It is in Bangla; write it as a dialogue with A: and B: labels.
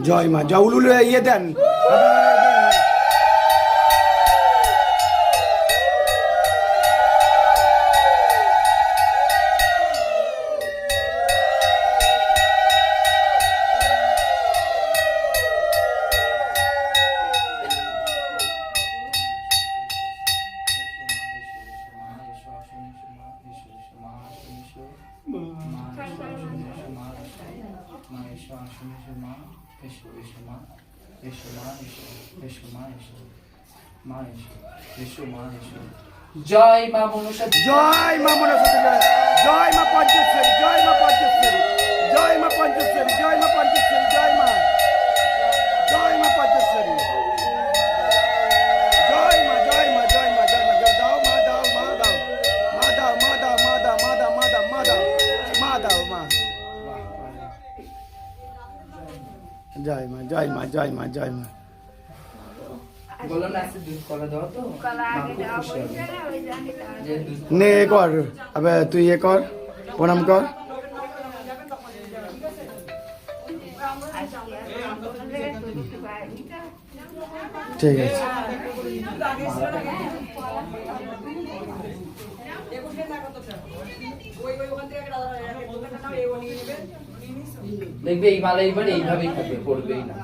A: জয় মা জউলুল ইয়ে দেন
B: জয় মা মনসা,
A: জয় মা মনসা, জয় মা পঞ্চেশ্বরী, জয় মা পঞ্চেশ্বরী, জয় মা পঞ্চেশ্বরী, জয় মা পঞ্চেশ্বরী, জয় মা, জয় মা পঞ্চেশ্বরী, জয় মা, জয় মা, জয় মা, জয় মা, দাও মা, দাও মা, দাও মা, দাও মা, দাও মা, দাও মা, দাও মা, দাও মা, দাও মা, দাও মা, জয় মা, জয় মা, জয় মা, জয় মা।
B: বলো না দুধ কলা দাও তো,
A: নে এ কর, আবে তুই এ কর, প্রণাম কর। ঠিক আছে।
B: দেখবে এই মালা এইবার এইভাবেই থাকবে, পড়বেই না।